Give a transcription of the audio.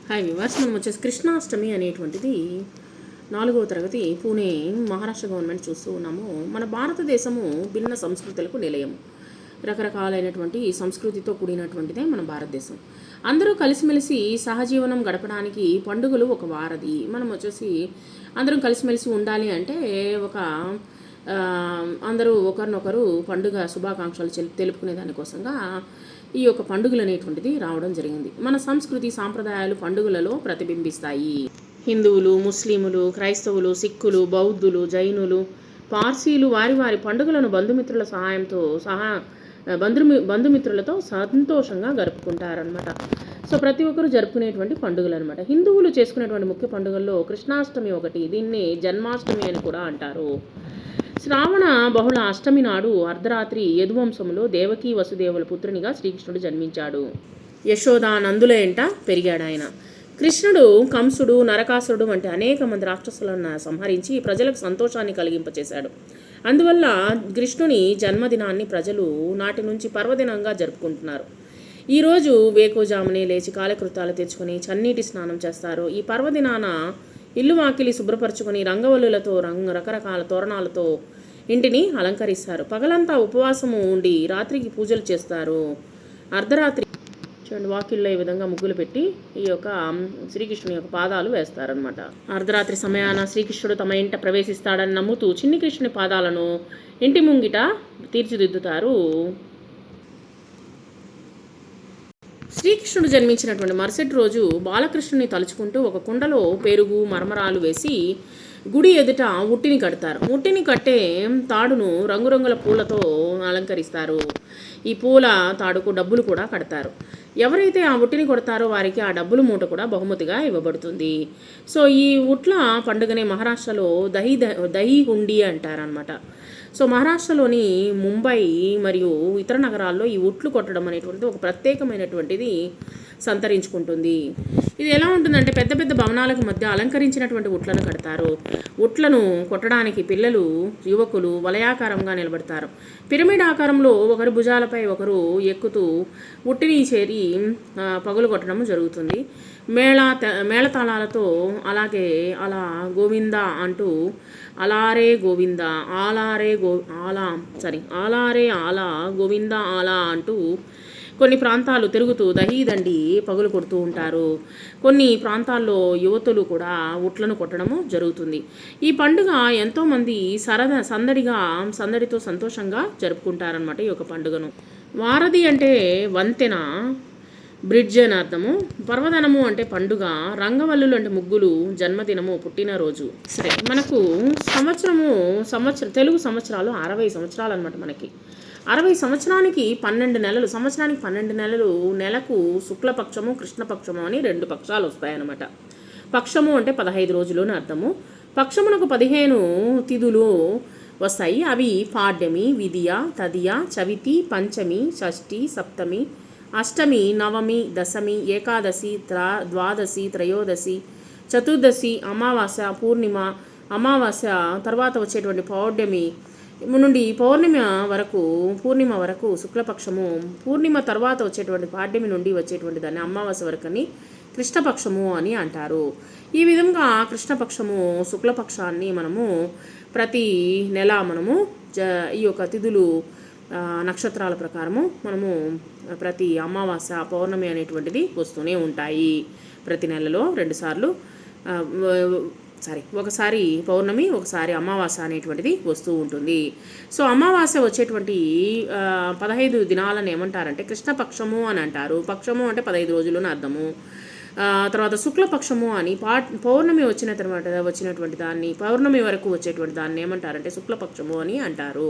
Hi viewers, మనం వచ్చేసి కృష్ణాష్టమి అనేటువంటిది 4వ తరగతి పూణే మహారాష్ట్ర గవర్నమెంట్ చూస్తూ ఉన్నాము. మన భారతదేశము భిన్న సంస్కృతులకు నిలయం. రకరకాలైనటువంటి సంస్కృతితో కూడినటువంటిదే మన భారతదేశం. అందరూ కలిసిమెలిసి సహజీవనం గడపడానికి పండుగలు ఒక వారధి. మనం వచ్చేసి అందరం కలిసిమెలిసి ఉండాలి అంటే అందరూ ఒకరినొకరు పండుగ శుభాకాంక్షలు తెలుపుకునే దానికోసంగా ఈ యొక్క పండుగలు అనేటువంటిది రావడం జరిగింది. మన సంస్కృతి సాంప్రదాయాలు పండుగలలో ప్రతిబింబిస్తాయి. హిందువులు, ముస్లింలు, క్రైస్తవులు, సిక్కులు, బౌద్ధులు, జైనులు, పార్సీలు వారి వారి పండుగలను బంధుమిత్రుల సహాయంతో బంధుమిత్రులతో సంతోషంగా గడుపుకుంటారనమాట. సో ప్రతి ఒక్కరు జరుపుకునేటువంటి పండుగలు అనమాట. హిందువులు చేసుకునేటువంటి ముఖ్య పండుగల్లో కృష్ణాష్టమి ఒకటి. దీన్ని జన్మాష్టమి అని కూడా అంటారు. శ్రావణ బహుళ అష్టమి నాడు అర్ధరాత్రి యదువంశంలో దేవకీ వసుదేవుల పుత్రునిగా శ్రీకృష్ణుడు జన్మించాడు. యశోద నందుల ఎంట పెరిగాడు ఆయన. కృష్ణుడు కంసుడు, నరకాసురుడు వంటి అనేక మంది రాక్షసులను సంహరించి ప్రజలకు సంతోషాన్ని కలిగింపచేశాడు. అందువల్ల కృష్ణుని జన్మదినాన్ని ప్రజలు నాటి నుంచి పర్వదినంగా జరుపుకుంటున్నారు. ఈరోజు వేకోజామునే లేచి కాలకృతాలు తెచ్చుకొని చన్నీటి స్నానం చేస్తారు. ఈ పర్వదినాన ఇల్లు వాకిలి శుభ్రపరచుకొని రంగవల్లులతో రకరకాల తోరణాలతో ఇంటిని అలంకరిస్తారు. పగలంతా ఉపవాసము ఉండి రాత్రికి పూజలు చేస్తారు. అర్ధరాత్రి చూడండి, వాకిల్లో ఈ విధంగా ముగ్గులు పెట్టి ఈ యొక్క శ్రీకృష్ణుని యొక్క పాదాలు వేస్తారనమాట. అర్ధరాత్రి సమయాన శ్రీకృష్ణుడు తమ ఇంట ప్రవేశిస్తాడని నమ్ముతూ చిన్ని కృష్ణుని పాదాలను ఇంటి ముంగిట తీర్చిదిద్దుతారు. శ్రీకృష్ణుడు జన్మించినటువంటి మరుసటి రోజు బాలకృష్ణుని తలుచుకుంటూ ఒక కుండలో పెరుగు మరమరాలు వేసి గుడి ఎదుట ఉట్టిని కడతారు. ఉట్టిని కట్టే తాడును రంగురంగుల పూలతో అలంకరిస్తారు. ఈ పూల తాడుకు డబ్బులు కూడా కడతారు. ఎవరైతే ఆ ఉట్టిని కొడతారో వారికి ఆ డబ్బులు మూట కూడా బహుమతిగా ఇవ్వబడుతుంది. సో ఈ ఉట్ల పండుగనే మహారాష్ట్రలో దహీ హుండీ అంటారనమాట. సో మహారాష్ట్రలోని ముంబై మరియు ఇతర నగరాల్లో ఈ ఉట్లు కొట్టడం అనేటువంటిది ఒక ప్రత్యేకమైనటువంటిది సంతరించుకుంటుంది. ఇది ఎలా ఉంటుందంటే పెద్ద పెద్ద భవనాలకు మధ్య అలంకరించినటువంటి ఉట్లను కడతారు. ఉట్లను కొట్టడానికి పిల్లలు, యువకులు వలయాకారంగా నిలబడతారు. పిరమిడ్ ఆకారంలో ఒకరి భుజాలపై ఒకరు ఎక్కుతూ ఉట్టిని చేరి పగులు కొట్టడం జరుగుతుంది. మేళతాళాలతో అలా గోవింద అంటూ ఆలారే ఆలా గోవింద ఆలా అంటూ కొన్ని ప్రాంతాలు తిరుగుతూ దహీదండి పగులు కొడుతూ ఉంటారు. కొన్ని ప్రాంతాల్లో యువతులు కూడా ఉట్లను కొట్టడము జరుగుతుంది. ఈ పండుగ ఎంతోమంది సందడితో సంతోషంగా జరుపుకుంటారనమాట ఈ యొక్క పండుగను. వారధి అంటే వంతెన, బ్రిడ్జ్ అని అర్థము. పర్వదనము అంటే పండుగ, రంగవల్లులు అంటే ముగ్గులు, జన్మదినము, పుట్టినరోజు. సరే, మనకు తెలుగు సంవత్సరాలు 60 సంవత్సరాలు అనమాట. మనకి 60 సంవత్సరానికి 12 నెలలు, సంవత్సరానికి 12 నెలలు. నెలకు శుక్లపక్షము, కృష్ణపక్షము అని 2 పక్షాలు వస్తాయన్నమాట. పక్షము అంటే 15 రోజులు అని అర్థము. పక్షమునకు 15 తిథులు వస్తాయి. అవి పాడ్యమి, విదియ, తదియ, చవితి, పంచమి, షష్ఠి, సప్తమి, అష్టమి, నవమి, దశమి, ఏకాదశి, ద్వాదశి, త్రయోదశి, చతుర్దశి, అమావాస్య, పూర్ణిమ, అమావాస్య తర్వాత వచ్చేటువంటి పౌర్ణమి నుండి పూర్ణిమ వరకు శుక్లపక్షము, పూర్ణిమ తర్వాత వచ్చేటువంటి పాడ్యమి నుండి వచ్చేటువంటి దాన్ని అమావాస్య వరకని కృష్ణపక్షము అని అంటారు. ఈ విధంగా కృష్ణపక్షము, శుక్లపక్షాన్ని మనము ప్రతి నెల ఈ యొక్క తిథులు నక్షత్రాల ప్రకారము మనము ప్రతి అమావాస్య, పౌర్ణమి అనేటువంటిది వస్తూనే ఉంటాయి. ప్రతి నెలలో 2 సార్లు, ఒకసారి పౌర్ణమి, ఒకసారి అమావాస్య అనేటువంటిది వస్తూ ఉంటుంది. సో అమావాస్య వచ్చేటువంటి 15 దినాలను ఏమంటారంటే కృష్ణపక్షము అని అంటారు. పక్షము అంటే 15 రోజులు అని అర్థము. తర్వాత శుక్లపక్షము అని పౌర్ణమి వచ్చినటువంటి దాన్ని, పౌర్ణమి వరకు వచ్చేటువంటి దాన్ని ఏమంటారంటే శుక్లపక్షము అని అంటారు.